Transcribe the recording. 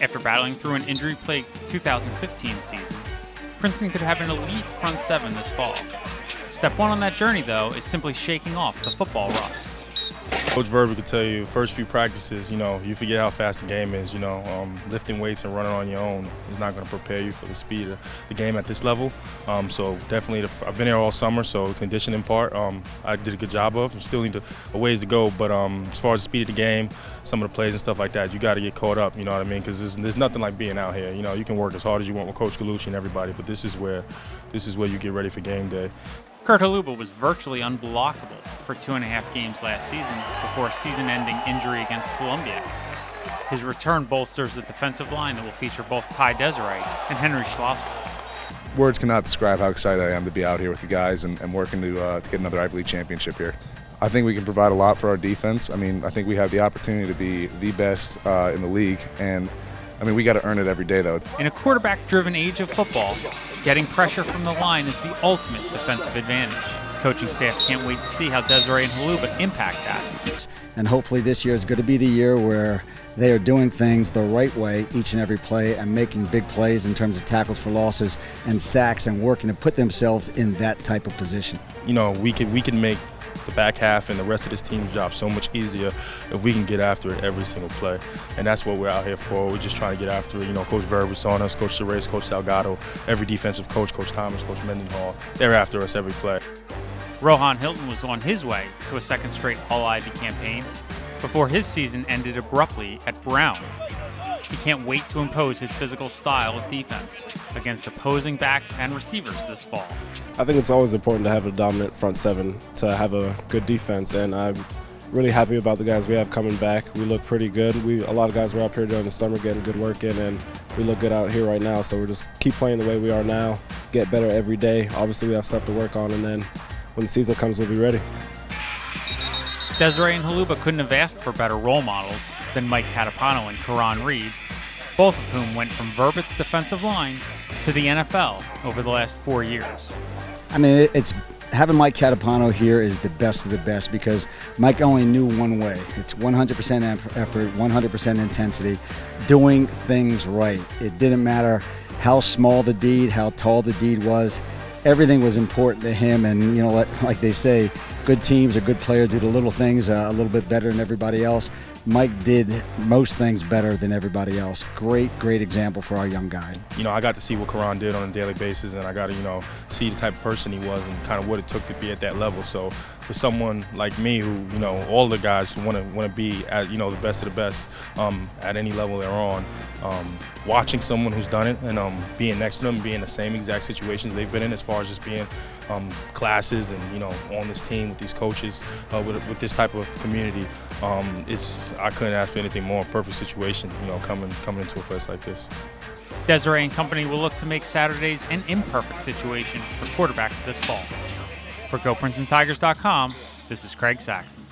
After battling through an injury-plagued 2015 season, Princeton could have an elite front seven this fall. Step one on that journey, though, is simply shaking off the football rust. Coach Verba could tell you, first few practices, you forget how fast the game is. Lifting weights and running on your own is not going to prepare you for the speed of the game at this level. So definitely, I've been here all summer, so conditioning part, I did a good job of. Still need a ways to go, but as far as the speed of the game, some of the plays and stuff like that, you got to get caught up. You know what I mean? Because there's nothing like being out here. You can work as hard as you want with Coach Colucci and everybody, but this is where you get ready for game day. Kurt Holuba was virtually unblockable for 2.5 games last season before a season-ending injury against Columbia. His return bolsters a defensive line that will feature both Desiré and Henry Schlossberg. Words cannot describe how excited I am to be out here with you guys and working to get another Ivy League championship here. I think we can provide a lot for our defense. I think we have the opportunity to be the best in the league, and we got to earn it every day, though. In a quarterback-driven age of football, getting pressure from the line is the ultimate defensive advantage. His coaching staff can't wait to see how Desiré and Holuba impact that. And hopefully this year is going to be the year where they are doing things the right way each and every play and making big plays in terms of tackles for losses and sacks and working to put themselves in that type of position. We can make the back half and the rest of this team's job so much easier if we can get after it every single play. And that's what we're out here for. We're just trying to get after it. Coach Verba's on us, Coach Desiré, Coach Salgado, every defensive coach, Coach Thomas, Coach Mendenhall, they're after us every play. Rohan Hylton was on his way to a second straight All-Ivy campaign before his season ended abruptly at Brown. He can't wait to impose his physical style of defense against opposing backs and receivers this fall. I think it's always important to have a dominant front seven to have a good defense, and I'm really happy about the guys we have coming back. We look pretty good. A lot of guys were up here during the summer getting good work in, and we look good out here right now. So we're just keep playing the way we are now, get better every day. Obviously, we have stuff to work on, and then when the season comes, we'll be ready. Desiré and Holuba couldn't have asked for better role models than Mike Catapano and Karan Reed, both of whom went from Verbitt's defensive line to the NFL over the last 4 years. It's having Mike Catapano here is the best of the best because Mike only knew one way. It's 100% effort, 100% intensity, doing things right. It didn't matter how small the deed, how tall the deed was. Everything was important to him, and like they say, good teams or good players do the little things a little bit better than everybody else. Mike did most things better than everybody else. Great example for our young guy. I got to see what Karan did on a daily basis, and I got to, see the type of person he was and kind of what it took to be at that level. So for someone like me who, all the guys want to be at, the best of the best at any level they're on, watching someone who's done it and being next to them, being in the same exact situations they've been in as far as just being classes and, on this team with these coaches, with this type of community, I couldn't ask for anything more. Perfect situation, coming into a place like this. Desiré and company will look to make Saturdays an imperfect situation for quarterbacks this fall. For GoPrincetonTigers.com, this is Craig Saxon.